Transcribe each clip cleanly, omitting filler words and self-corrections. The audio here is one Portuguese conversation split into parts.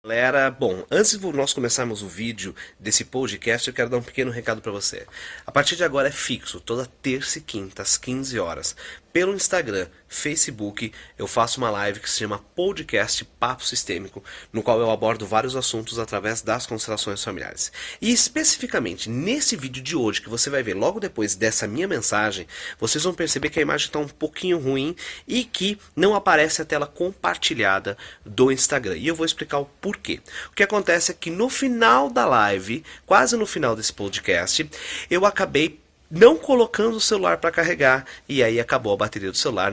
Galera, bom, antes de nós começarmos o vídeo desse podcast, eu quero dar um pequeno recado para você. A partir de agora é fixo, toda terça e quinta às 15 horas, pelo Instagram, Facebook, eu faço uma live que se chama Podcast Papo Sistêmico, no qual eu abordo vários assuntos através das constelações familiares. E especificamente nesse vídeo de hoje, que você vai ver logo depois dessa minha mensagem, vocês vão perceber que a imagem está um pouquinho ruim e que não aparece a tela compartilhada do Instagram. E eu vou explicar o porquê. O que acontece é que no final da live, quase no final desse podcast, eu acabei não colocando o celular para carregar e aí acabou a bateria do celular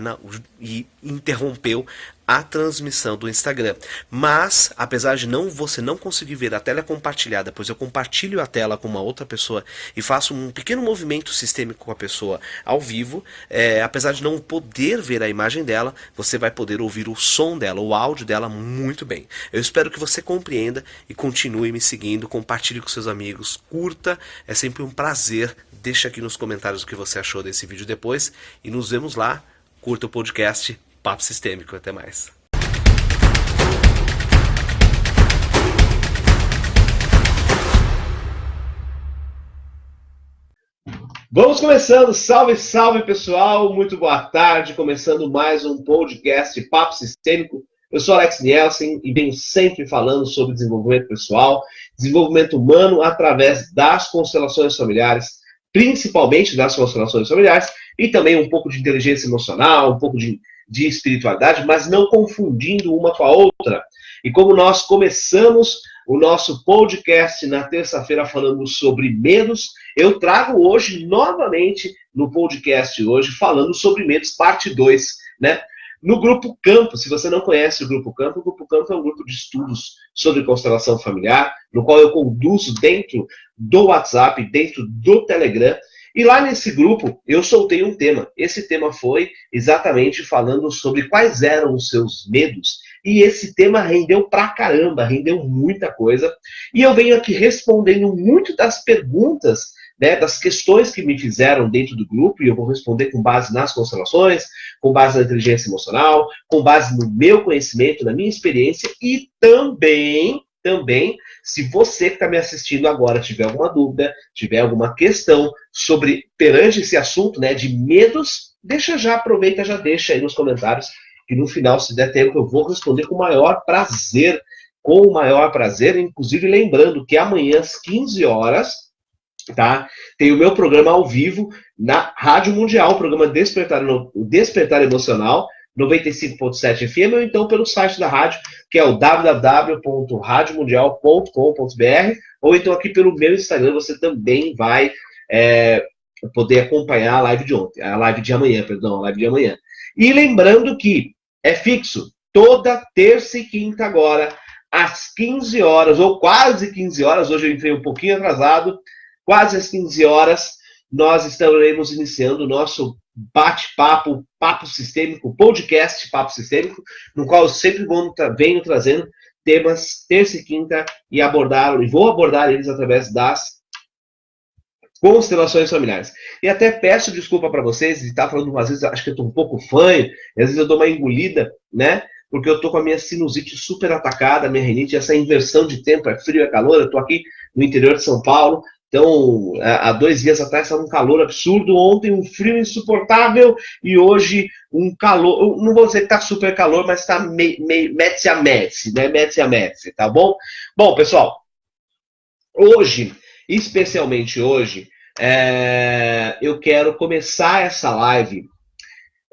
e interrompeu a transmissão do Instagram. Mas, apesar de você não conseguir ver a tela compartilhada, pois eu compartilho a tela com uma outra pessoa e faço um pequeno movimento sistêmico com a pessoa ao vivo, apesar de não poder ver a imagem dela, você vai poder ouvir o som dela, o áudio dela muito bem. Eu espero que você compreenda e continue me seguindo, compartilhe com seus amigos, curta, é sempre um prazer. Deixa aqui nos comentários o que você achou desse vídeo depois e nos vemos lá. Curta o podcast Papo Sistêmico. Até mais. Vamos começando, salve, salve pessoal, muito boa tarde, começando mais um podcast Papo Sistêmico. Eu sou Alex Nielsen e venho sempre falando sobre desenvolvimento pessoal, desenvolvimento humano através das constelações familiares, principalmente das constelações familiares, e também um pouco de inteligência emocional, um pouco de espiritualidade, mas não confundindo uma com a outra. E como nós começamos o nosso podcast na terça-feira falando sobre medos, eu trago hoje, novamente, no podcast hoje, falando sobre medos, parte 2, né? No Grupo Campo, se você não conhece o Grupo Campo é um grupo de estudos sobre constelação familiar, no qual eu conduzo dentro do WhatsApp, dentro do Telegram, e lá nesse grupo eu soltei um tema. Esse tema foi exatamente falando sobre quais eram os seus medos, e esse tema rendeu pra caramba, rendeu muita coisa, e eu venho aqui respondendo muito das perguntas, né, das questões que me fizeram dentro do grupo, e eu vou responder com base nas constelações, com base na inteligência emocional, com base no meu conhecimento, na minha experiência, e também, se você que está me assistindo agora tiver alguma dúvida, tiver alguma questão sobre, perante esse assunto, né, de medos, aproveita, já deixa aí nos comentários, que no final, se der tempo, eu vou responder com o maior prazer, inclusive lembrando que amanhã às 15 horas, tá? Tem o meu programa ao vivo na Rádio Mundial, o programa Despertar Emocional, 95.7 FM, ou então pelo site da rádio, que é o www.radiomundial.com.br, ou então aqui pelo meu Instagram, você também vai poder acompanhar a live de ontem, a live de amanhã. E lembrando que é fixo, toda terça e quinta agora, às 15 horas, ou quase 15 horas, hoje eu entrei um pouquinho atrasado, quase às 15 horas, nós estaremos iniciando o nosso bate-papo, papo sistêmico, podcast Papo Sistêmico, no qual eu sempre venho trazendo temas terça e quinta e vou abordar eles através das constelações familiares. E até peço desculpa para vocês, e tá falando às vezes, acho que eu tô um pouco fanho, às vezes eu dou uma engolida, né? Porque eu tô com a minha sinusite super atacada, minha rinite, essa inversão de tempo, é frio, é calor, eu tô aqui no interior de São Paulo, então, há 2 dias atrás estava um calor absurdo, ontem um frio insuportável e hoje um calor, não vou dizer que está super calor, mas está metze a metze, né? Metze a metze, tá bom? Bom, pessoal, hoje, especialmente hoje, eu quero começar essa live,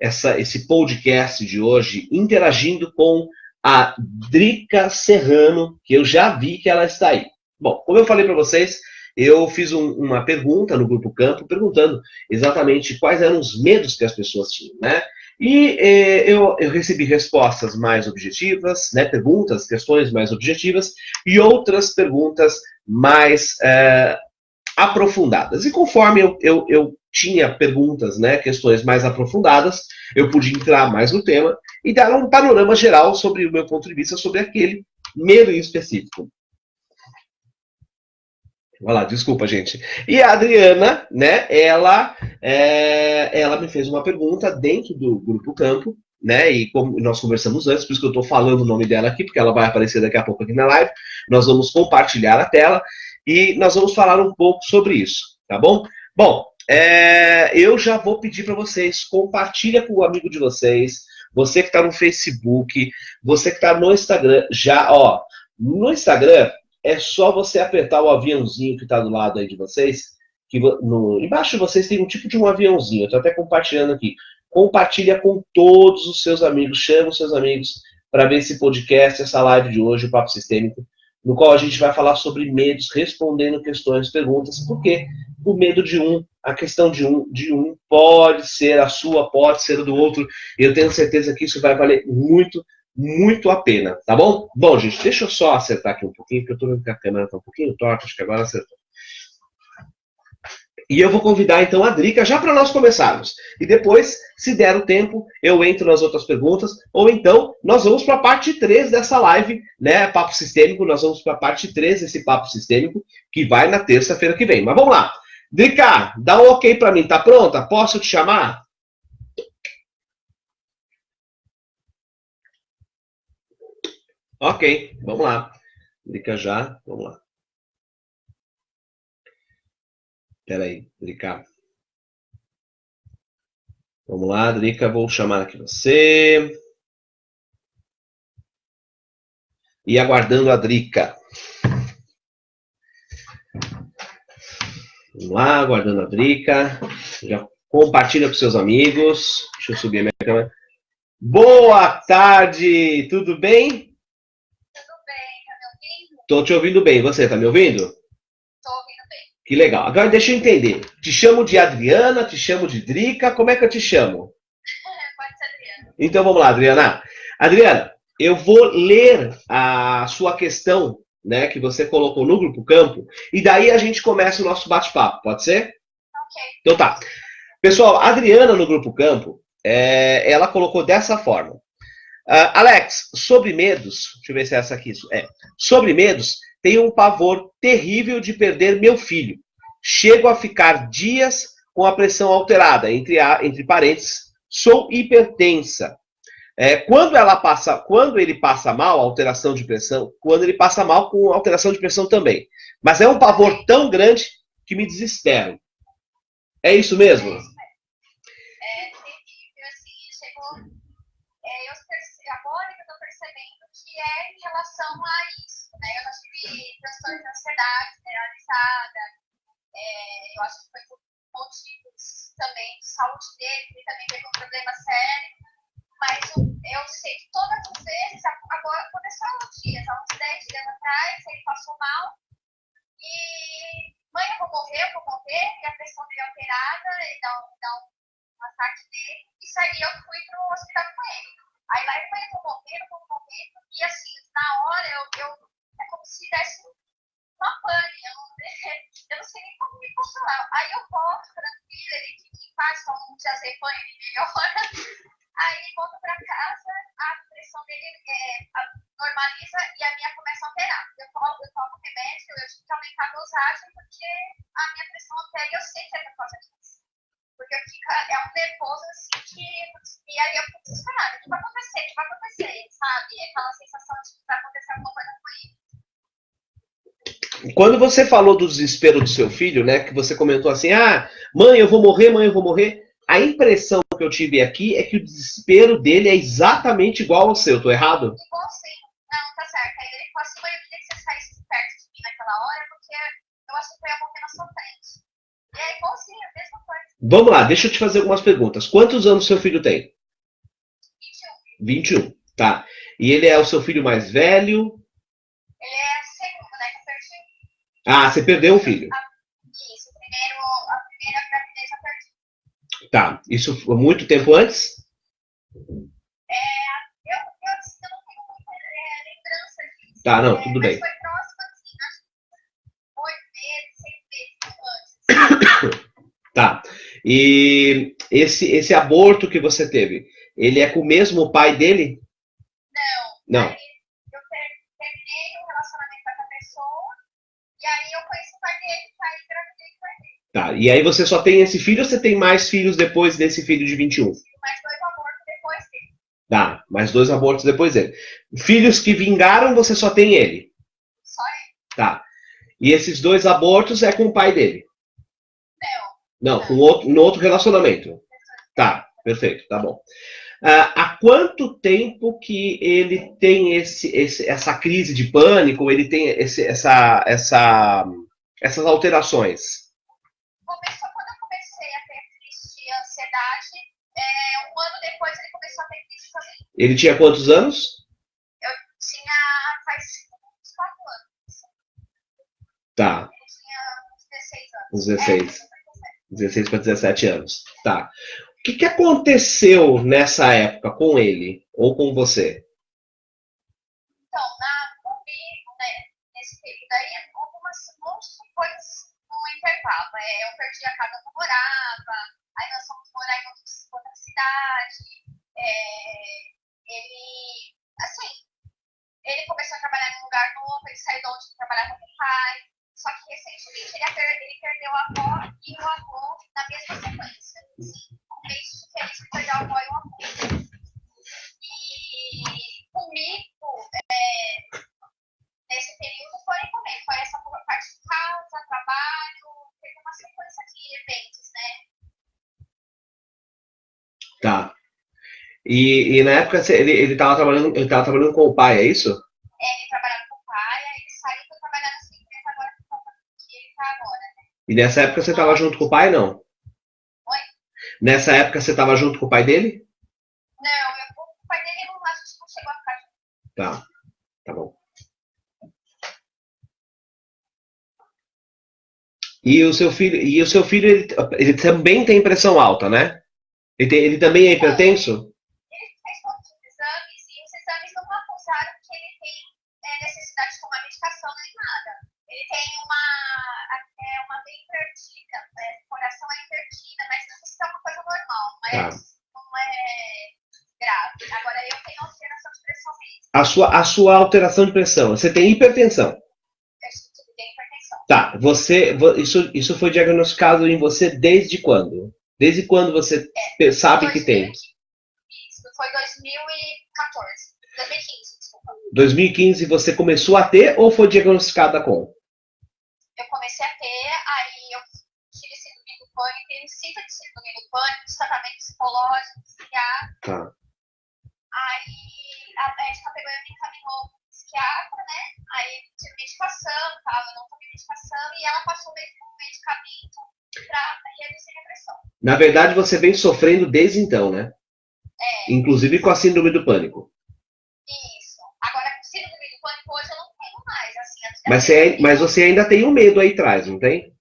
esse podcast de hoje, interagindo com a Drica Serrano, que eu já vi que ela está aí. Bom, como eu falei para vocês, eu fiz uma pergunta no Grupo Campo, perguntando exatamente quais eram os medos que as pessoas tinham, né? E eu recebi respostas mais objetivas, né? Perguntas, questões mais objetivas, e outras perguntas mais aprofundadas. E conforme eu tinha perguntas, né, questões mais aprofundadas, eu pude entrar mais no tema e dar um panorama geral sobre o meu ponto de vista sobre aquele medo em específico. Olha lá, desculpa, gente. E a Adriana, né, ela me fez uma pergunta dentro do Grupo Campo, né? E como nós conversamos antes, por isso que eu estou falando o nome dela aqui, porque ela vai aparecer daqui a pouco aqui na live. Nós vamos compartilhar a tela e nós vamos falar um pouco sobre isso, tá bom? Bom, eu já vou pedir para vocês, compartilha com o amigo de vocês, você que está no Facebook, você que está no Instagram, já, ó, no Instagram é só você apertar o aviãozinho que está do lado aí de vocês, que embaixo de vocês tem um tipo de um aviãozinho, eu estou até compartilhando aqui. Compartilha com todos os seus amigos, chama os seus amigos para ver esse podcast, essa live de hoje, o Papo Sistêmico, no qual a gente vai falar sobre medos, respondendo questões, perguntas, porque o medo de um, a questão de um pode ser a sua, pode ser a do outro, e eu tenho certeza que isso vai valer muito, muito a pena, tá bom? Bom, gente, deixa eu só acertar aqui um pouquinho, porque eu tô vendo que a câmera tá um pouquinho torta, acho que agora acertou. E eu vou convidar então a Drica já para nós começarmos. E depois, se der o tempo, eu entro nas outras perguntas, ou então nós vamos para a parte 3 dessa live, né? Papo Sistêmico, nós vamos para a parte 3 desse Papo Sistêmico, que vai na terça-feira que vem. Mas vamos lá. Drica, dá um ok para mim, tá pronta? Posso te chamar? Ok, vamos lá. Drica já, vamos lá. Espera aí, Drica. Vamos lá, Drica, vou chamar aqui você. E aguardando a Drica. Vamos lá, aguardando a Drica. Já compartilha com seus amigos. Deixa eu subir a minha câmera. Boa tarde, tudo bem? Tudo bem, tá me ouvindo? Estou te ouvindo bem, você tá me ouvindo? Tô ouvindo bem. Que legal. Agora deixa eu entender. Te chamo de Adriana, te chamo de Drica, como é que eu te chamo? Pode ser Adriana. Então vamos lá, Adriana. Adriana, eu vou ler a sua questão, né, que você colocou no Grupo Campo, e daí a gente começa o nosso bate-papo, pode ser? Ok. Então tá. Pessoal, a Adriana no Grupo Campo, ela colocou dessa forma. Alex, sobre medos, deixa eu ver se é essa aqui. Sobre medos, tenho um pavor terrível de perder meu filho. Chego a ficar dias com a pressão alterada, entre parênteses, sou hipertensa. Quando ele passa mal, alteração de pressão, quando ele passa mal com alteração de pressão também. Mas é um pavor tão grande que me desespero. É isso mesmo? É terrível, assim, chegou. Agora que eu tô percebendo que é em relação a isso, né? Eu já tive transtorno de ansiedade generalizada, eu acho que foi por motivos também de saúde dele, ele também teve um problema sério, mas eu sei que todas as vezes, agora aconteceu há uns dias, há uns 10 dias atrás, ele passou mal, e mãe, eu vou morrer, e a pressão dele é alterada, ele dá um ataque dele, e aí eu fui pro hospital com ele. Aí lá eu falei, eu vou morrer, e assim, na hora é como se desse uma pane, eu não sei nem como me consolar. Aí eu volto tranquila, ele fica em paz, toma um diazepam, ele melhora. Aí volto pra casa, a pressão dele normaliza e a minha começa a alterar. Eu tomo remédio, eu tive que aumentar a dosagem porque a minha pressão altera e eu sei que é por causa disso. Porque é um nervoso assim que. E aí eu fico desesperada. O que vai acontecer, sabe? Aquela sensação de que vai acontecer alguma coisa com ele. Quando você falou do desespero do seu filho, né, que você comentou assim, mãe, eu vou morrer, a impressão que eu tive aqui é que o desespero dele é exatamente igual ao seu, tô errado? Igualzinho. Não, tá certo. Aí ele falou assim, mãe, eu queria que você saísse perto de mim naquela hora, porque eu achei que eu ia morrer na sua frente. E é igualzinho, a mesma coisa. Vamos lá, deixa eu te fazer algumas perguntas. Quantos anos seu filho tem? 21. 21, tá. E ele é o seu filho mais velho? Ele é segundo, né, que eu perdi. Você perdeu um filho. Isso, a primeira gravidez eu perdi. Tá, isso foi muito tempo antes? Eu não tenho muita lembrança disso. Tá, não, tudo bem. Mas foi próximo, assim, acho que 8 meses, 6 meses antes. Tá. E esse aborto que você teve, ele é com o mesmo pai dele? Não. Aí eu terminei o relacionamento com essa pessoa, e aí eu conheci o pai dele, aí engravidei com ele. Tá, e aí você só tem esse filho ou você tem mais filhos depois desse filho de 21? Mais 2 abortos depois dele. Tá, mais 2 abortos depois dele. Filhos que vingaram, você só tem ele. Só ele. Tá. E esses 2 abortos é com o pai dele? Não. Não, no outro relacionamento. Tá, perfeito, tá bom. Há quanto tempo que ele tem essa crise de pânico, ele tem essas alterações? Começou quando eu comecei a ter crise de ansiedade. Um ano depois ele começou a ter crise também. Ele tinha quantos anos? Eu tinha faz uns 4 anos. Tá. Ele tinha uns 16 anos. Uns 16. 16 para 17 anos. Tá. O que aconteceu nessa época com ele ou com você? Então, comigo, né, nesse período aí, algumas monte de coisas no intervalo. Eu perdi a casa que eu morava, aí nós fomos morar em outra cidade. Ele começou a trabalhar em um lugar novo, ele saiu de onde ele trabalhava com o pai. Só que recentemente ele perdeu a avó e o avô na mesma sequência. Um mês de diferença de perder a avó e o avô. E comigo, nesse período, foi essa parte de casa, trabalho, teve uma sequência de eventos, né? Tá. E na época ele estava trabalhando com o pai, é isso? Ele trabalhava com o pai, aí ele saiu para trabalhar nessa empresa agora que ele está agora, né? E nessa época você estava junto com o pai, não? Oi? Nessa época você estava junto com o pai dele? Não, o pai dele a gente não chegou a ficar junto. Tá, tá bom. E o seu filho ele também tem pressão alta, né? Ele também é hipertenso? Ele fez todos os exames e os exames não acusaram que ele tem necessidade de tomar medicação nem nada. Ele tem uma veia invertida, o coração é invertida, mas isso é uma coisa normal, mas não é grave. Agora eu tenho alteração de pressão mesmo. A sua alteração de pressão, você tem hipertensão? Eu tenho hipertensão. Tá, isso foi diagnosticado em você desde quando? Desde quando você sabe que tem? Isso, foi 2014. 2015, desculpa. 2015 você começou a ter ou foi diagnosticada com? Eu comecei a ter, aí eu tive síndrome do pânico, tenho síntoma de síndrome do pânico, tratamento psicológico, psiquiátrico. Tá. Aí a médica pegou e me encaminhou para o psiquiatra, né? Aí tive medicação, tal, eu não tomei medicação, e ela passou um medicamento para reduzir a pressão. Na verdade, você vem sofrendo desde então, né? Inclusive com a síndrome do pânico. Isso. Agora, com síndrome do pânico, hoje eu não tenho mais. Assim, mas você ainda tem um medo aí atrás, não tem?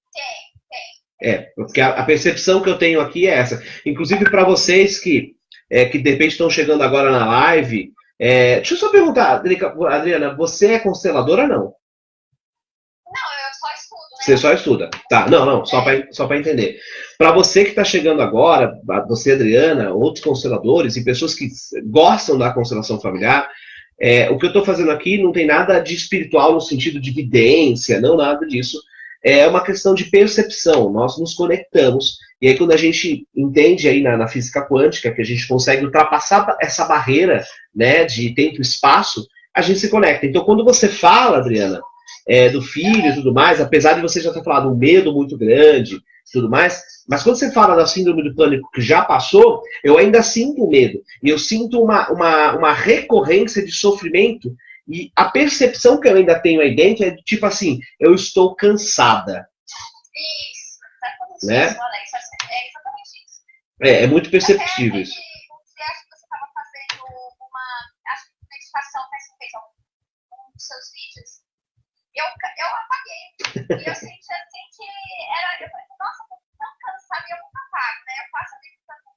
Tem. Porque a percepção que eu tenho aqui é essa. Inclusive para vocês que de repente estão chegando agora na live, deixa eu só perguntar, Adriana, você é consteladora ou não? Não, eu só estudo, né? Você só estuda. Tá, não, só para entender. Para você que está chegando agora, você, Adriana, outros consteladores e pessoas que gostam da constelação familiar, o que eu estou fazendo aqui não tem nada de espiritual no sentido de vidência, não nada disso. É uma questão de percepção. Nós nos conectamos. E aí, quando a gente entende aí na física quântica que a gente consegue ultrapassar essa barreira, né, de tempo e espaço, a gente se conecta. Então, quando você fala, Adriana, do filho e tudo mais, apesar de você já ter falado um medo muito grande e tudo mais, mas quando você fala da síndrome do pânico que já passou, eu ainda sinto medo. E eu sinto uma recorrência de sofrimento. E a percepção que eu ainda tenho aí dentro é de tipo assim, eu estou cansada. Isso, exatamente né? isso, Alex. É exatamente isso. É muito perceptível isso. Você acha que você estava fazendo acho que meditação, né? Você fez um dos seus vídeos. Eu apaguei. E eu senti assim que eu falei, nossa, eu tô tão cansada e eu nunca apago, né? Eu faço a meditação.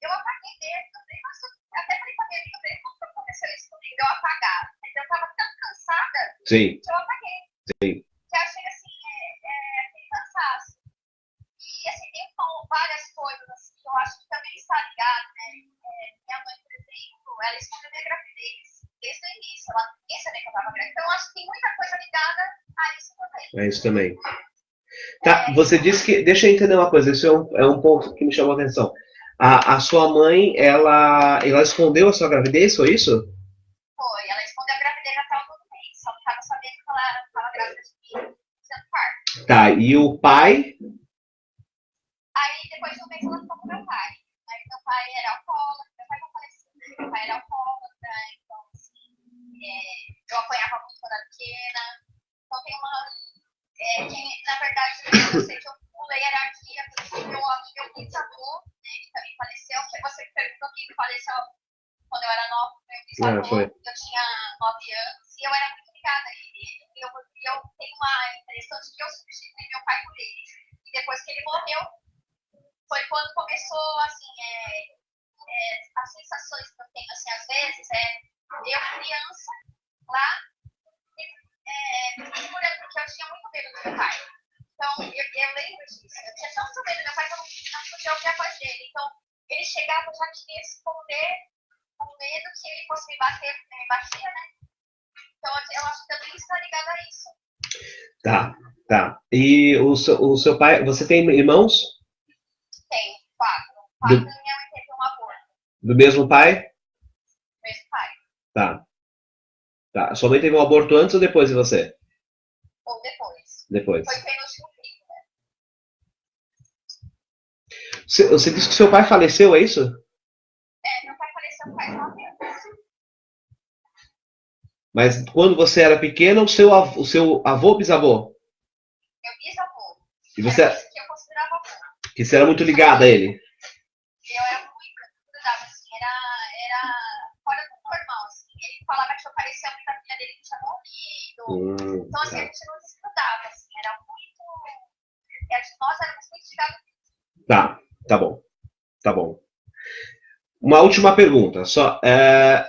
Eu apaguei mesmo. Eu falei, nossa, até falei pra minha amiga, eu falei, como que aconteceu isso comigo? Eu apagar. Mas eu tava tão cansada que eu apaguei. Sim. Que eu achei assim, aquele cansaço. E assim, tem várias coisas assim, que eu acho que também está ligado, né? Minha mãe, por exemplo, ela escondeu minha gravidez desde o início. Ela nem sabia que eu estava grávida. Então, eu acho que tem muita coisa ligada a isso também. É isso também. Tá, você disse que. Deixa eu entender uma coisa, isso é um ponto que me chamou a atenção. A sua mãe, ela escondeu a sua gravidez, foi isso? Foi, ela escondeu a gravidez até o nono mês, só ficava sabendo que ela estava grávida de mim, sendo parto. Tá, e o pai? Aí, depois de um mês, ela ficou com meu pai. Aí, meu pai era alcoólatra, meu pai não faleceu, meu pai era alcoólatra, então, assim, eu apanhava muito quando era pequena. Então, tem uma. Na verdade, eu sei que eu pulei a hierarquia, porque meu bisavô, ele também faleceu, que você perguntou quem faleceu quando eu era nova, meu bisavô, eu tinha 9 anos, e eu era muito ligada a ele. Eu tenho uma impressão de que eu substituí meu pai por ele. E depois que ele morreu, foi quando começou, assim, as sensações que eu tenho, assim, às vezes, eu criança, lá, segurando, porque eu tinha muito medo do meu pai. Então, eu lembro disso. Eu tinha tanto medo do meu pai que eu não podia ouvir a voz dele. Então, ele chegava, eu já queria esconder o medo que ele fosse me bater, porque me batia, né? Então, eu acho que também está ligado a isso. Tá. E o seu pai, você tem irmãos? Tenho, 4. 4 e minha mãe teve um aborto. Do mesmo pai? Do mesmo pai. Tá. Sua mãe teve um aborto antes ou depois de você? Ou depois. Depois. Foi penúltimo filho, né? Você disse que seu pai faleceu, é isso? Meu pai faleceu faz 9 anos. Mas quando você era pequena, o seu avô ou bisavô? Meu bisavô. E você, era que eu considerava avô. que você era muito ligada a ele? Eu era muito grudada, assim, era fora do normal, assim. Ele falava que eu parecia muito a filha dele que tinha morrido. Então, assim, a gente não desgrudava, assim, era muito. Nós éramos muito ligados. Tá bom. Uma última pergunta, só.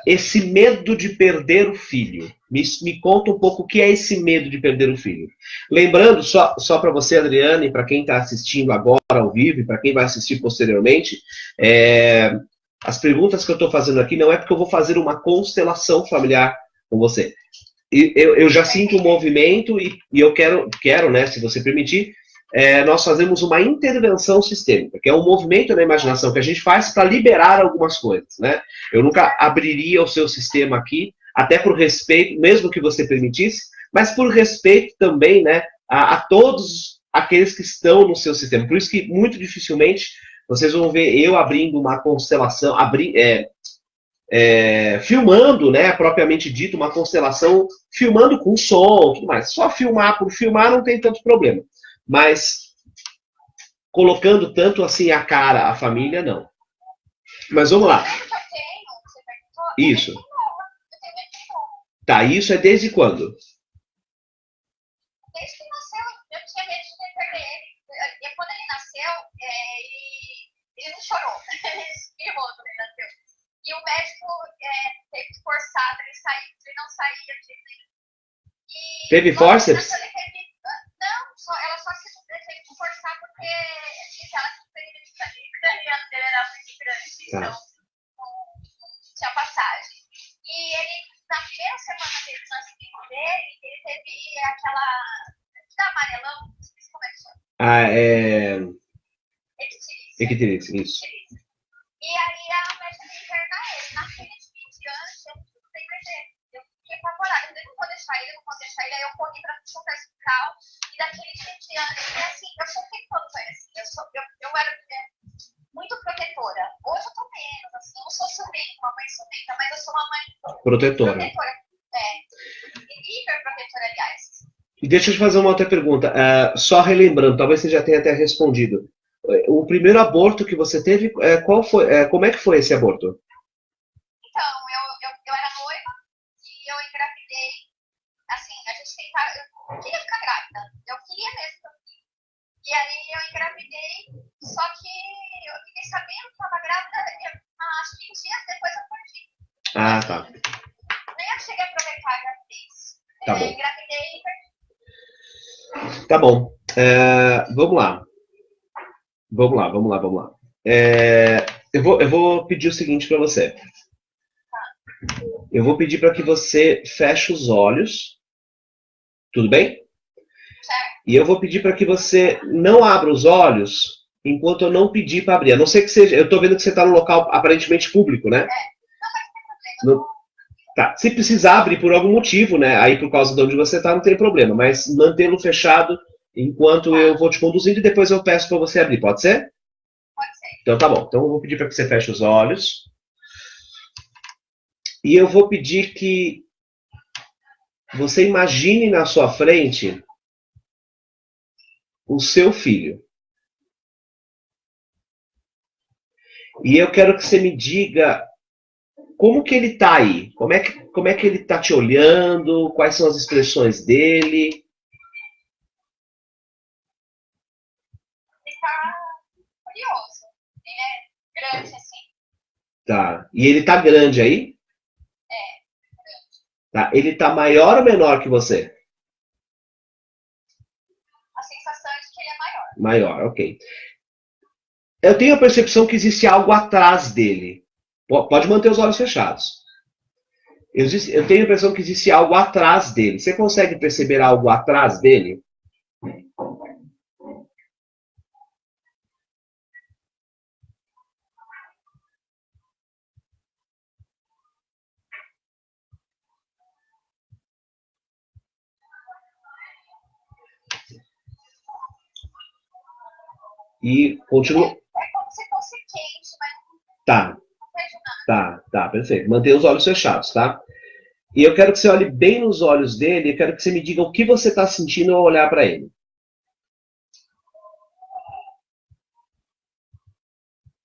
Esse medo de perder o filho. Me conta um pouco o que é esse medo de perder o filho. Lembrando, só para você, Adriana, e para quem está assistindo agora ao vivo, e para quem vai assistir posteriormente, as perguntas que eu estou fazendo aqui não é porque eu vou fazer uma constelação familiar com você. Eu já sinto um movimento e eu quero, né, se você permitir, nós fazemos uma intervenção sistêmica, que é um movimento na imaginação que a gente faz para liberar algumas coisas, né? Eu nunca abriria o seu sistema aqui, até por respeito, mesmo que você permitisse, mas por respeito também, né, a todos aqueles que estão no seu sistema. Por isso que muito dificilmente vocês vão ver eu abrindo uma constelação, filmando, né, propriamente dito, uma constelação, filmando com som, tudo mais. Só filmar por filmar não tem tanto problema. Mas colocando tanto assim a cara, a família, não. Mas vamos lá. Isso. Tá, isso é desde quando? Desde que nasceu, eu tinha medo de perder ele. E quando ele nasceu, ele não chorou. Ele espirrou quando ele nasceu. E o médico teve que forçar para ele sair, porque ele não saía de jeito nenhum. Teve fórceps? Ela só se teve que forçar porque ela dele era muito grande, então não tinha passagem. E ele, na primeira semana do nascimento dele, ele teve aquela. Amarelão, não sei como é que chama. Ectirice, isso. E aí a médica me internar ele. Na frente de 20 anos, eu não sei perder. Eu fiquei apavorada. Eu não vou deixar ele. Aí eu corri pra consulta hospital. E daquele 20 anos, e assim, eu sempre quando foi assim. Eu era muito protetora. Hoje eu tô menos, assim. Eu não sou ciumenta, uma mãe ciumenta, mas eu sou uma mãe protetora. Hiper protetora, aliás. E deixa eu te fazer uma outra pergunta. Só relembrando, talvez você já tenha até respondido. O primeiro aborto que você teve, qual foi? Como é que foi esse aborto? Então, eu era noiva e eu engravidei. Assim, a gente tentava. Eu queria ficar grávida. Eu queria mesmo. E aí eu engravidei, só que eu fiquei sabendo que estava grávida, acho que 20 dias depois eu perdi. Tá. Nem eu cheguei a aproveitar a gravidez. Tá bom. Engravidei e perdi. Tá bom. Vamos lá. Eu vou pedir o seguinte para você. Eu vou pedir para que você feche os olhos. Tudo bem? Certo. E eu vou pedir para que você não abra os olhos enquanto eu não pedir para abrir. A não ser que seja. Eu estou vendo que você está no local aparentemente público, né? Não, mas não tem problema. No- Tá. Se precisar abrir por algum motivo, né? Aí por causa de onde você está, não tem problema. Mas mantê-lo fechado enquanto eu vou te conduzindo e depois eu peço para você abrir. Pode ser? Pode ser. Então tá bom. Então eu vou pedir para que você feche os olhos. E eu vou pedir que você imagine na sua frente o seu filho. E eu quero que você me diga como que ele tá aí. Como é que ele tá te olhando? Quais são as expressões dele? Ele tá curioso. Ele é grande, assim. Tá. E ele tá grande aí? Tá. Ele tá maior ou menor que você? A sensação é de que ele é maior. Maior, ok. Eu tenho a percepção que existe algo atrás dele. Pode manter os olhos fechados. Eu tenho a impressão que existe algo atrás dele. Você consegue perceber algo atrás dele? E continua. É como se fosse quente, mas Tá, não vejo nada. tá, perfeito. Mantenha os olhos fechados, tá? E eu quero que você olhe bem nos olhos dele, eu quero que você me diga o que você está sentindo ao olhar para ele.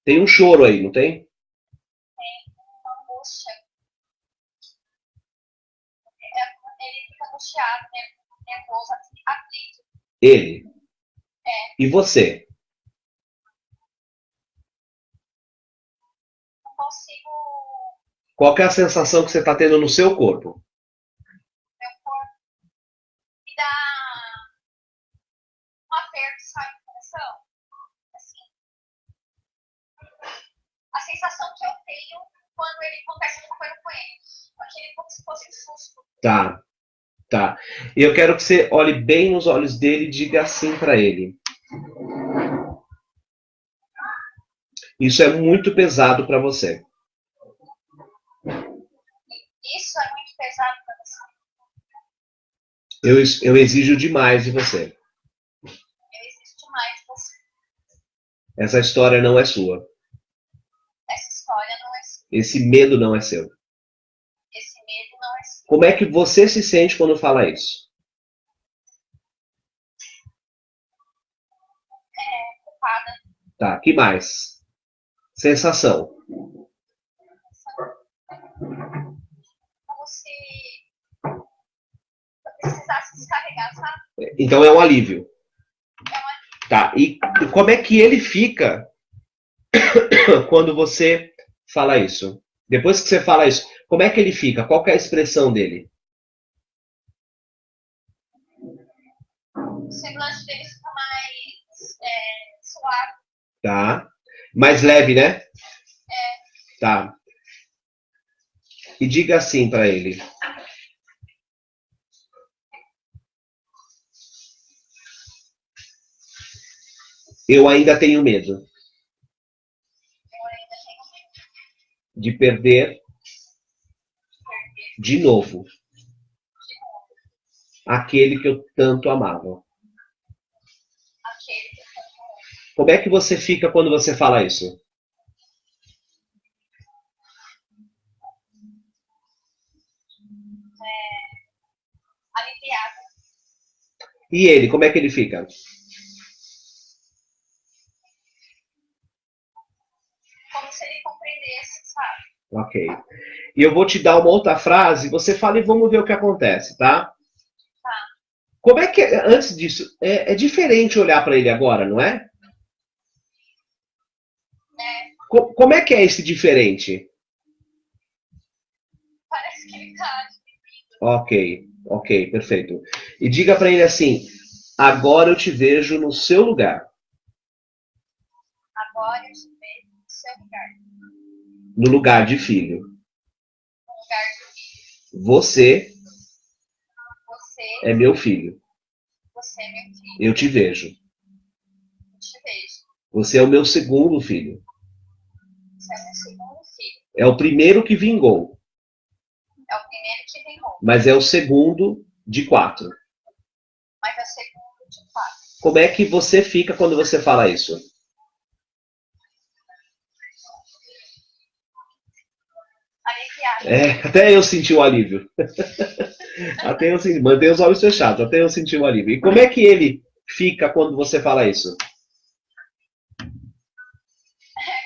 Tem um choro aí, não tem? Tem uma angústia. Ele fica angustiado, nervoso, aflito. Ele. E você? Não consigo. Qual que é a sensação que você está tendo no seu corpo? Meu corpo me dá um aperto, sabe, no coração. Assim, a sensação que eu tenho quando ele acontece alguma coisa com ele. Aquele como se fosse um susto. Tá, tá. E eu quero que você olhe bem nos olhos dele e diga assim para ele. Isso é muito pesado para você. Isso é muito pesado para você. Eu exijo demais de você. Eu exijo demais de você. Essa história não é sua. Essa história não é sua. Esse medo não é seu. Esse medo não é seu. Como é que você se sente quando fala isso? Culpada. Tá, que mais? Sensação. Como se eu precisasse descarregar, sabe? Então é um alívio. É uma Tá, e como é que ele fica quando você fala isso? Depois que você fala isso, como é que ele fica? Qual que é a expressão dele? o semblante dele fica mais suave. Tá. Mais leve, né? Tá. E diga assim para ele. Eu ainda tenho medo Eu ainda tenho medo de perder de novo aquele que eu tanto amava. aquele que eu tanto amo. Como é que você fica quando você fala isso? Aliviada. E ele, como é que ele fica? Como se ele compreendesse, sabe? Ok. E eu vou te dar uma outra frase, você fala e vamos ver o que acontece, tá? Tá. Como é que, antes disso, é diferente olhar para ele agora, não é? Como é que é esse diferente? Parece que ele tá deprimido. Ok, perfeito. E diga para ele assim: agora eu te vejo no seu lugar, Agora eu te vejo no seu lugar. no lugar de filho. No lugar de filho. Você Você, é meu filho. você é meu filho. Eu te vejo. Eu te vejo. Você é o meu segundo filho. Você é meu segundo filho. É o primeiro que vingou, É o primeiro que vingou, mas é o segundo de 4. mas é o segundo de 4. Como é que você fica quando você fala isso? Aliviado. Até eu senti o alívio. Até eu senti, mantém os olhos fechados, até eu senti o alívio. E como é que ele fica quando você fala isso? É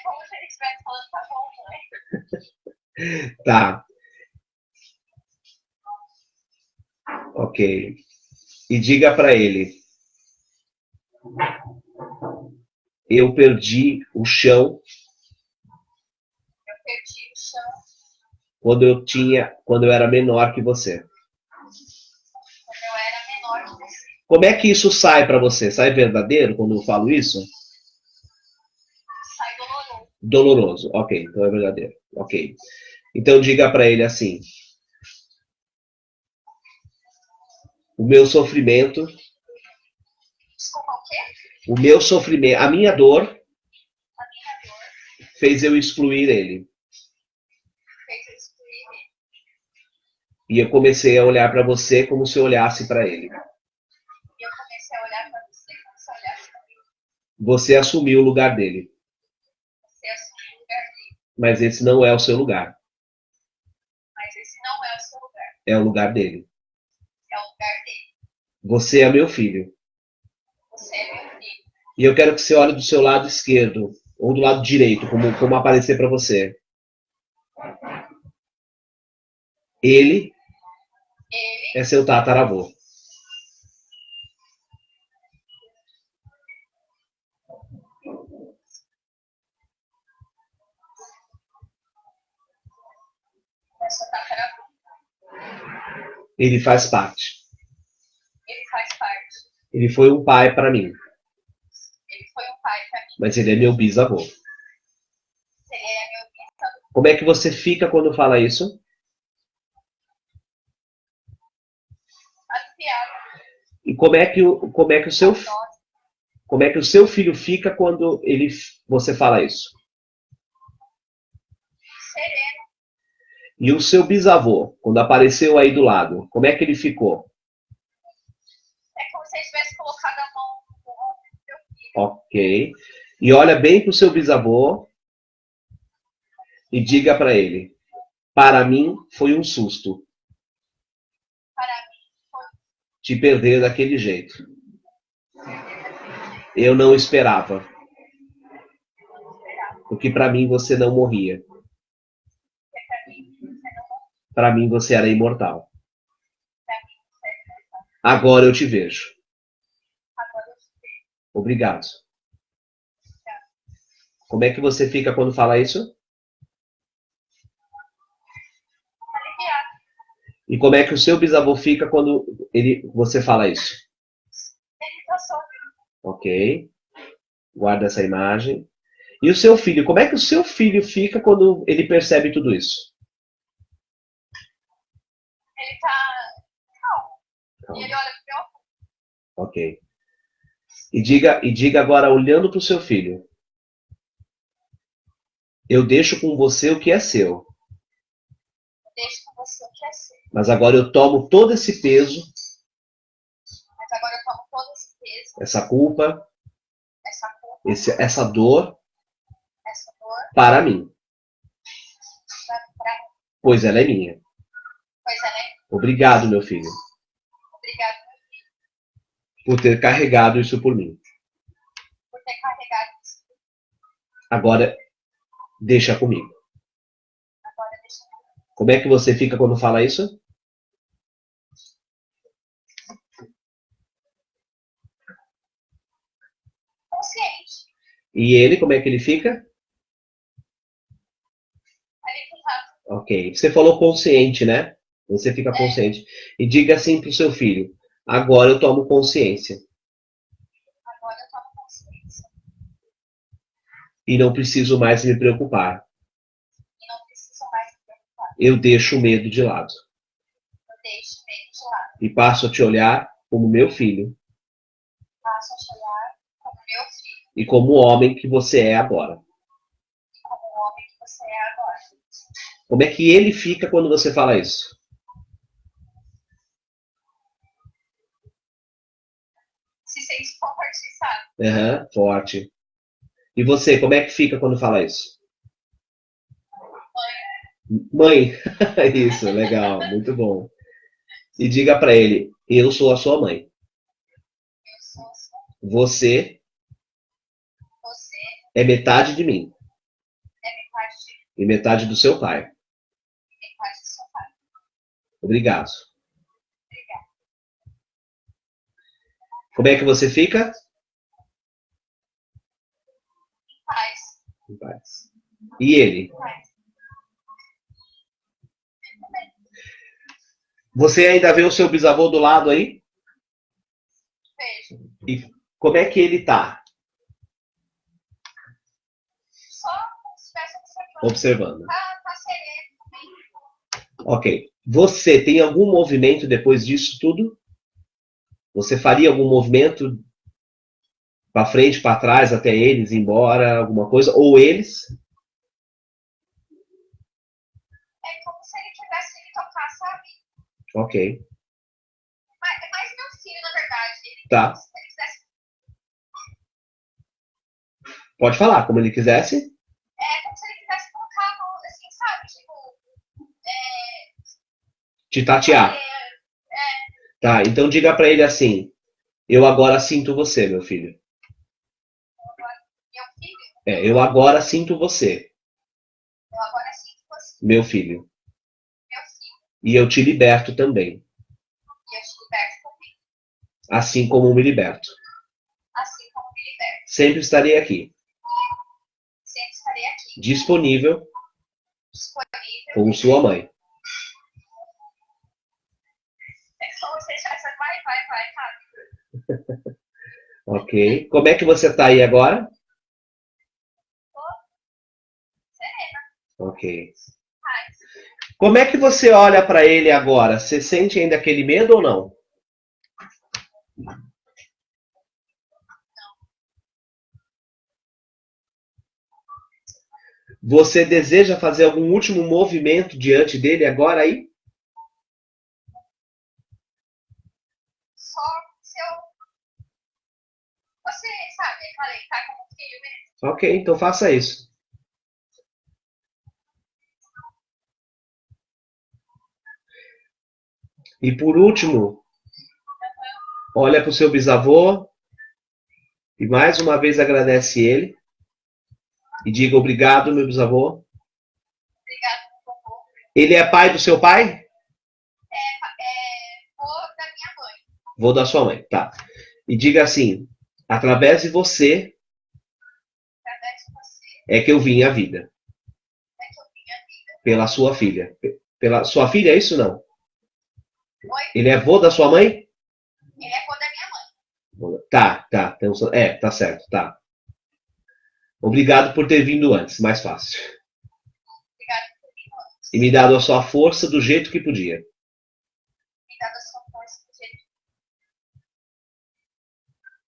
como se ele estivesse falando, tá bom, né? Tá. Ok. E diga para ele: eu perdi o chão Eu perdi o chão quando eu era menor que você. quando eu era menor que você. Como é que isso sai para você? Sai verdadeiro quando eu falo isso? Sai doloroso. Doloroso. Ok, então é verdadeiro. Ok. Então diga para ele assim: o meu sofrimento, Desculpa, o quê? o meu sofrimento, a minha dor A minha dor fez eu excluir ele. fez eu excluir ele. E eu comecei a olhar para você como se eu olhasse para ele. E eu comecei a olhar pra você como se eu olhasse pra mim. Você assumiu o lugar dele, Você assumiu o lugar dele. mas esse não é o seu lugar. Mas esse não é o seu lugar. É o lugar dele. É o lugar dele. Você é meu filho. Você é meu filho. E eu quero que você olhe do seu lado esquerdo ou do lado direito, como aparecer para você. Ele Ele é seu tataravô. é seu tataravô. Ele faz parte. Ele faz parte. Ele foi um pai para mim, Ele foi um pai pra mim. mas ele é meu bisavô. Ele é meu bisavô. Como é que você fica quando fala isso? Aliviado. E como é que o seu filho fica quando você fala isso? Sereno. E o seu bisavô, quando apareceu aí do lado, como é que ele ficou? É como se ele tivesse colocado a mão no ombro do meu filho. Ok. E olha bem para o seu bisavô e diga para ele: para mim foi um susto Para mim foi te perder daquele jeito. Eu não esperava, inesperado. porque para mim você não morria. Porque pra mim você não morreu. Para mim você era imortal. Pra mim você é imortal. Agora eu te vejo. Agora eu te vejo. Obrigado. Como é que você fica quando fala isso? Aliviado. E como é que o seu bisavô fica quando você fala isso? Ele tá sorrindo. Ok. Guarda essa imagem. E o seu filho, como é que o seu filho fica quando ele percebe tudo isso? Ele tá calmo. E ele olha pro meu avô. Ok. E diga agora, olhando para o seu filho: eu deixo com você o que é seu, Deixo com você o que é seu. mas agora eu tomo todo esse peso, Mas agora eu tomo todo esse peso, essa culpa, essa culpa, essa dor essa dor, para mim, pra mim. pois ela é minha. Pois é, né? Obrigado, meu filho, Obrigado, meu filho, por ter carregado isso por mim. por ter carregado isso. Agora, deixa comigo. Agora deixa eu Como é que você fica quando fala isso? consciente. E ele, como é que ele fica? Aliviado. Ok. Você falou consciente, né? Você fica consciente. E diga assim para o seu filho: agora eu tomo consciência. Agora eu tomo consciência. E não preciso mais me preocupar. E não preciso mais me preocupar. Eu deixo o medo de lado. Eu deixo o medo de lado. E passo a te olhar como meu filho. Passo a te olhar como meu filho. E como homem que você é agora. como o homem que você é agora. Como é que ele fica quando você fala isso? Se sente forte, sabe? Aham, forte. E você, como é que fica quando fala isso? Mãe. Isso, legal, muito bom. E diga pra ele, eu sou a sua mãe. Eu sou sua. Você Você é metade de mim é metade de mim, e metade do seu pai. metade do seu pai. Obrigado. Obrigada. Como é que você fica? Paz. Em paz. E ele? Paz. Você ainda vê o seu bisavô do lado aí? Beijo. E como é que ele tá? Só como se estivesse observando. Observando. Tá sereno também. Ok. Você tem algum movimento depois disso tudo? Você faria algum movimento para frente, para trás, até eles ir embora, alguma coisa? Ou eles? É como se ele quisesse me tocar, sabe? Ok. É mais meu filho, na verdade. Ele, Tá. se ele quisesse. Pode falar, como ele quisesse. É como se ele quisesse colocar a mão, assim, sabe? Tipo. Te tatear. Tá, então diga para ele assim: eu agora sinto você, meu filho. Meu filho, Eu agora sinto você, eu agora sinto você. meu filho. Meu filho. E eu te liberto também, E eu te liberto também. assim como me liberto. Assim como me liberto. Sempre estarei aqui, Sempre estarei aqui. disponível Disponível. como sua mãe. É como se tivesse. Vai, sabe? Ok. Como é que você tá aí agora? Serena. Ok. Paz. Como é que você olha para ele agora? Você sente ainda aquele medo ou não? Você deseja fazer algum último movimento diante dele agora aí? Só se eu. Você sabe, eu falei, tá como filho mesmo. Ok, então faça isso. E por último, olha para o seu bisavô e mais uma vez agradece ele. E diga obrigado, meu bisavô. Obrigada por favor. Ele é pai do seu pai? Vou da minha mãe. Vou da sua mãe, tá. E diga assim, através de você Através de você é que eu vim à vida. é que eu vim a vida. Pela sua filha. Pela sua filha, é isso ou não? Oi? Ele é vô da sua mãe? Ele é vô da minha mãe. Tá. Tá certo, tá. Obrigado por ter vindo antes, mais fácil. Obrigada por vir antes. E me dado a sua força do jeito que podia. Me dado a sua força do jeito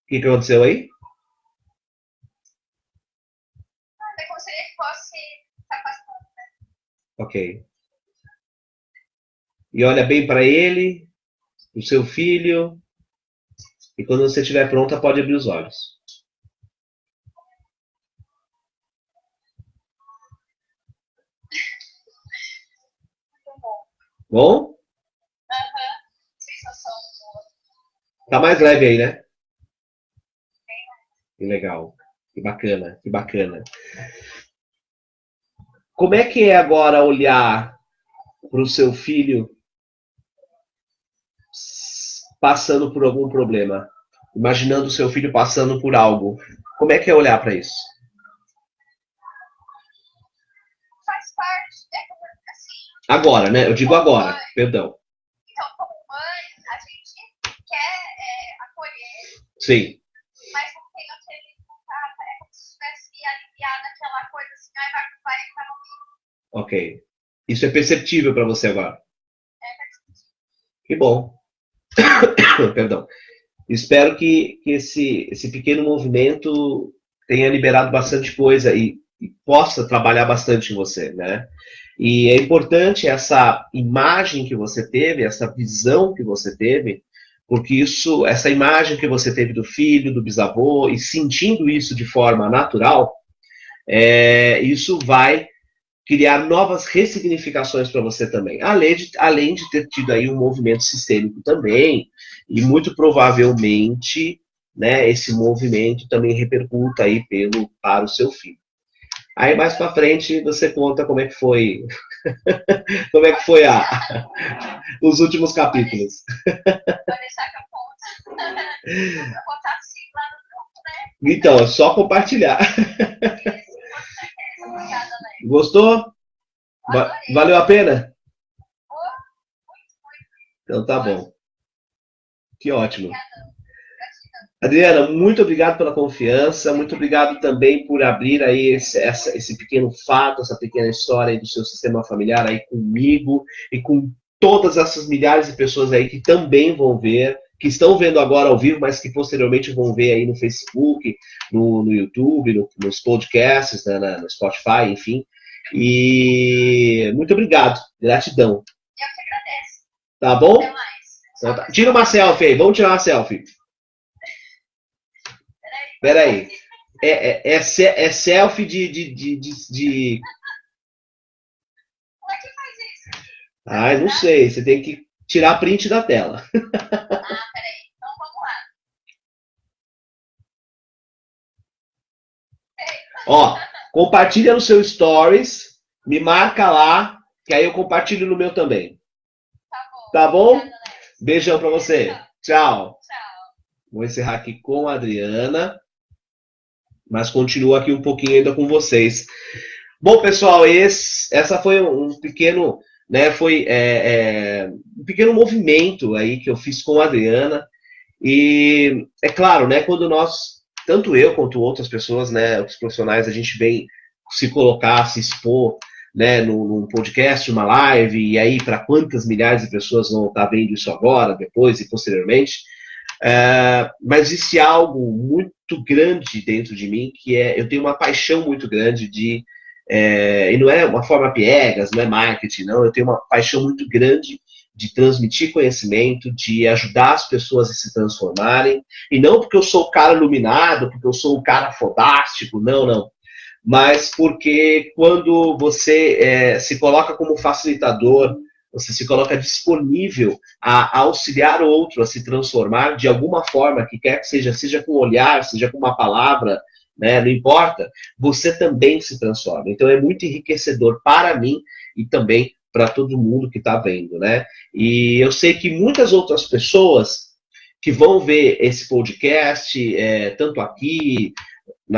O que aconteceu aí? que eu gostaria que fosse capacitado. Ok. E olha bem para ele, o seu filho. E quando você estiver pronta, pode abrir os olhos. Muito bom. Bom? Sensação boa. Tá mais leve aí, né? Que legal. Que bacana, que bacana. Como é que é agora olhar para o seu filho passando por algum problema? Imaginando o seu filho passando por algo. Como é que é olhar para isso? Faz parte, assim. Agora, né? Eu digo agora, perdão. Então, como mãe, a gente quer acolher, Sim, mas não tem aquele contato. É como se tivesse aliviado aquela coisa assim, vai entrar no meio. ok. Isso é perceptível para você agora. Que bom. Perdão. Espero que esse pequeno movimento tenha liberado bastante coisa e possa trabalhar bastante em você, né? E é importante essa imagem que você teve, essa visão que você teve, porque isso, essa imagem que você teve do filho, do bisavô, e sentindo isso de forma natural, isso vai criar novas ressignificações para você também. Além de ter tido aí um movimento sistêmico também, e muito provavelmente, né, esse movimento também repercuta aí para o seu filho. Aí mais para frente você conta como é que foi, como é que foi os últimos capítulos. Vai deixar que eu conto. Eu vou contar sim lá no grupo, né? Então, é só compartilhar. Obrigada, Léo. Gostou? Adorei. Valeu a pena? Muito. Então tá bom. Que ótimo. Obrigadão. Gratidão. Adriana, muito obrigado pela confiança, muito obrigado também por abrir aí esse pequeno fato, essa pequena história aí do seu sistema familiar aí comigo e com todas essas milhares de pessoas aí que também vão ver, que estão vendo agora ao vivo, mas que posteriormente vão ver aí no Facebook, no YouTube, nos podcasts, né, no Spotify, enfim. E muito obrigado, gratidão. Eu que agradeço. Tá bom? Até mais. Então tá. Tira uma selfie aí, vamos tirar uma selfie. Peraí. É selfie de. Como é que faz isso? Ai, não sei. Você tem que tirar print da tela. Peraí. Então vamos lá. Ó, compartilha no seu stories, me marca lá, que aí eu compartilho no meu também. Tá bom. Tá bom? Obrigada, Léo. Beijão pra você. Tchau. Tchau. Vou encerrar aqui com a Adriana, mas continuo aqui um pouquinho ainda com vocês. Bom, pessoal, essa foi um pequeno, né, um pequeno movimento aí que eu fiz com a Adriana. E é claro, né, quando tanto eu quanto outras pessoas, né, outros profissionais, a gente vem se colocar, se expor, né, num podcast, uma live, e aí para quantas milhares de pessoas vão estar vendo isso agora, depois e posteriormente. Mas existe algo muito grande dentro de mim, que eu tenho uma paixão muito grande e não é uma forma piegas, não é marketing, não, eu tenho uma paixão muito grande de transmitir conhecimento, de ajudar as pessoas a se transformarem, e não porque eu sou o cara iluminado, porque eu sou o cara fodástico, não, mas porque quando você se coloca como facilitador, você se coloca disponível a auxiliar outro a se transformar de alguma forma, que quer que seja com um olhar, seja com uma palavra, né, não importa, você também se transforma. Então é muito enriquecedor para mim e também para todo mundo que está vendo, né? E eu sei que muitas outras pessoas que vão ver esse podcast, tanto aqui,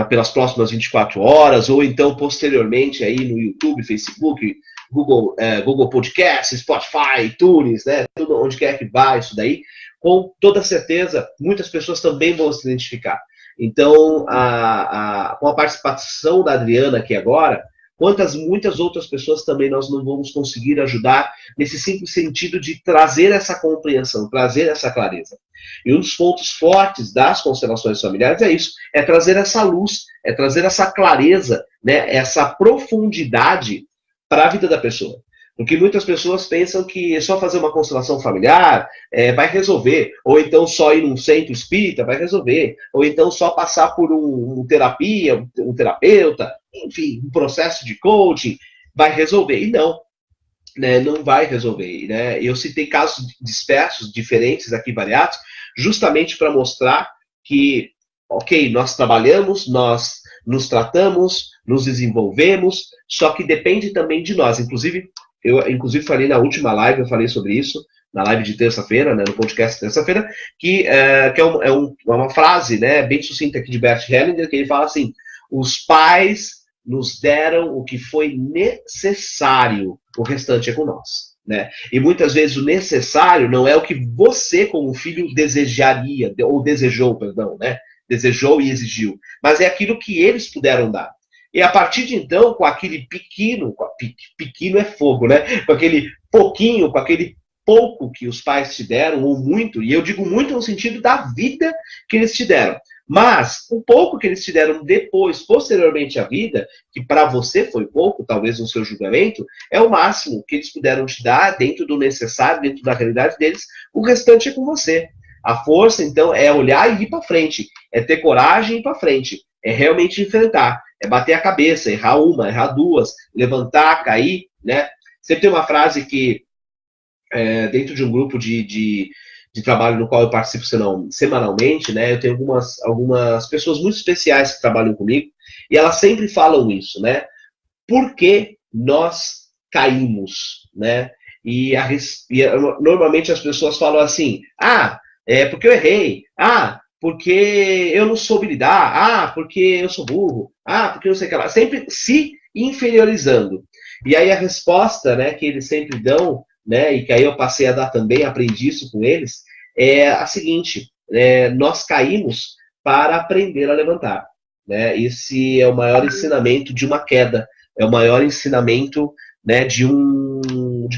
pelas próximas 24 horas, ou então posteriormente aí no YouTube, Facebook, Google Podcast, Spotify, iTunes, né? Tudo onde quer que vá isso daí, com toda certeza, muitas pessoas também vão se identificar. Então, com a participação da Adriana aqui agora, muitas outras pessoas também nós não vamos conseguir ajudar nesse simples sentido de trazer essa compreensão, trazer essa clareza. E um dos pontos fortes das constelações familiares é isso, é trazer essa luz, é trazer essa clareza, né, essa profundidade para a vida da pessoa. Porque muitas pessoas pensam que só fazer uma constelação familiar vai resolver, ou então só ir num centro espírita vai resolver, ou então só passar por um terapia, um terapeuta, enfim, um processo de coaching vai resolver. E não, né, não vai resolver. Né? Eu citei casos dispersos, diferentes aqui, variados, justamente para mostrar que, ok, nós trabalhamos, nós nos tratamos, nos desenvolvemos, só que depende também de nós. Eu falei na última live, eu falei sobre isso, na live de terça-feira, né, no podcast de terça-feira, que é uma frase, né, bem sucinta aqui de Bert Hellinger, que ele fala assim, os pais nos deram o que foi necessário, o restante é com nós. Né? E muitas vezes o necessário não é o que você, como filho, desejaria, ou desejou, perdão, né? Desejou e exigiu, mas é aquilo que eles puderam dar. E a partir de então, com aquele pequeno é fogo, né? Com aquele pouquinho, com aquele pouco que os pais te deram, ou muito, e eu digo muito no sentido da vida que eles te deram. Mas o pouco que eles te deram depois, posteriormente à vida, que para você foi pouco, talvez no seu julgamento, é o máximo que eles puderam te dar dentro do necessário, dentro da realidade deles. O restante é com você. A força, então, é olhar e ir para frente, é ter coragem e ir para frente, é realmente enfrentar, é bater a cabeça, errar uma, errar duas, levantar, cair, né? Sempre tem uma frase que, dentro de um grupo de trabalho no qual eu participo semanalmente, né? Eu tenho algumas pessoas muito especiais que trabalham comigo, e elas sempre falam isso, né? Por que nós caímos, né? Normalmente as pessoas falam assim, porque eu errei, porque eu não soube lidar, porque eu sou burro, porque eu não sei o que lá, sempre se inferiorizando. E aí a resposta, né, que eles sempre dão, né, e que aí eu passei a dar também, aprendi isso com eles, é a seguinte, nós caímos para aprender a levantar. Né? Esse é o maior ensinamento de uma queda, é o maior ensinamento, né, de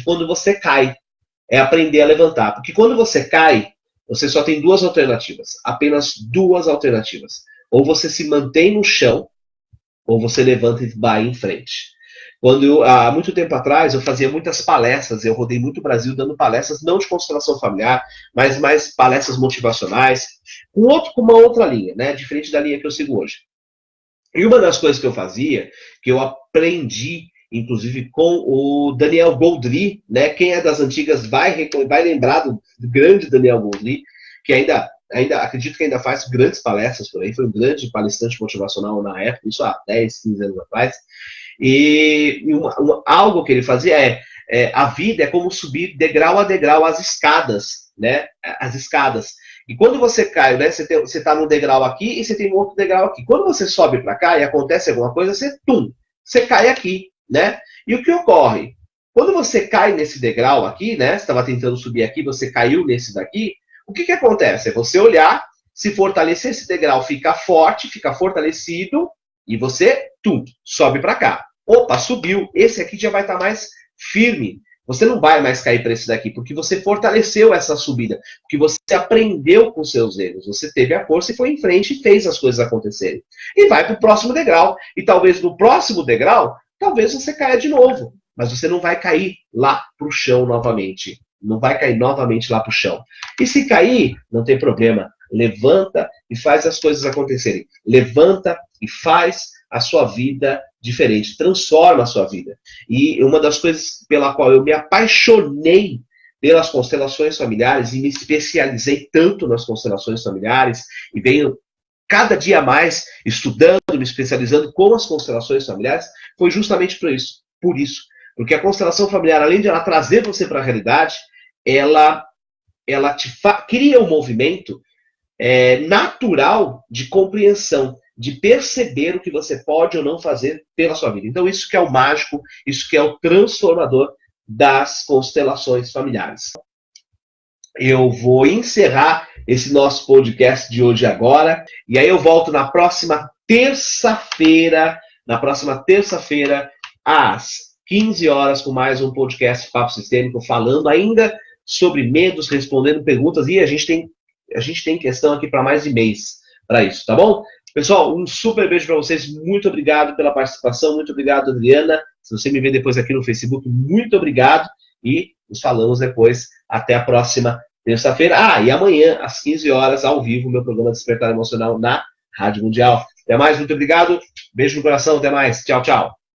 quando você cai, é aprender a levantar. Porque quando você cai, você só tem duas alternativas, apenas duas alternativas. Ou você se mantém no chão, ou você levanta e vai em frente. Há muito tempo atrás, eu fazia muitas palestras, eu rodei muito o Brasil dando palestras, não de constelação familiar, mas mais palestras motivacionais, com uma outra linha, né, diferente da linha que eu sigo hoje. E uma das coisas que eu fazia, que eu aprendi, inclusive, com o Daniel Goldry, né, quem é das antigas vai lembrar do grande Daniel Goldry, que ainda acredito que ainda faz grandes palestras por aí, foi um grande palestrante motivacional na época, isso há 10, 15 anos atrás. E algo que ele fazia a vida é como subir degrau a degrau as escadas, né? As escadas. E quando você cai, né? Você está num degrau aqui e você tem um outro degrau aqui. Quando você sobe para cá e acontece alguma coisa, você cai aqui, né? E o que ocorre? Quando você cai nesse degrau aqui, né? Você estava tentando subir aqui, você caiu nesse daqui. O que acontece? É você olhar, se fortalecer esse degrau, fica forte, fica fortalecido e você sobe para cá. Opa, subiu. Esse aqui já vai estar mais firme. Você não vai mais cair para esse daqui, porque você fortaleceu essa subida, porque você aprendeu com seus erros, você teve a força e foi em frente e fez as coisas acontecerem. E vai para o próximo degrau. E talvez no próximo degrau, talvez você caia de novo, mas você não vai cair lá para o chão novamente. Não vai cair novamente lá para o chão. E se cair, não tem problema. Levanta e faz as coisas acontecerem. Levanta e faz a sua vida diferente, transforma a sua vida. E uma das coisas pela qual eu me apaixonei pelas constelações familiares e me especializei tanto nas constelações familiares e venho cada dia mais estudando, me especializando com as constelações familiares, foi justamente por isso. Porque a constelação familiar, além de ela trazer você para a realidade, ela cria um movimento natural de compreensão, de perceber o que você pode ou não fazer pela sua vida. Então, isso que é o mágico, isso que é o transformador das constelações familiares. Eu vou encerrar esse nosso podcast de hoje agora, e aí eu volto na próxima terça-feira, às 15 horas, com mais um podcast Papo Sistêmico, falando ainda sobre medos, respondendo perguntas, e a gente tem questão aqui para mais de mês para isso, tá bom? Pessoal, um super beijo para vocês, muito obrigado pela participação, muito obrigado, Adriana. Se você me vê depois aqui no Facebook, muito obrigado e nos falamos depois. Até a próxima terça-feira. E amanhã, às 15 horas, ao vivo, meu programa Despertar Emocional na Rádio Mundial. Até mais, muito obrigado. Beijo no coração, até mais. Tchau, tchau.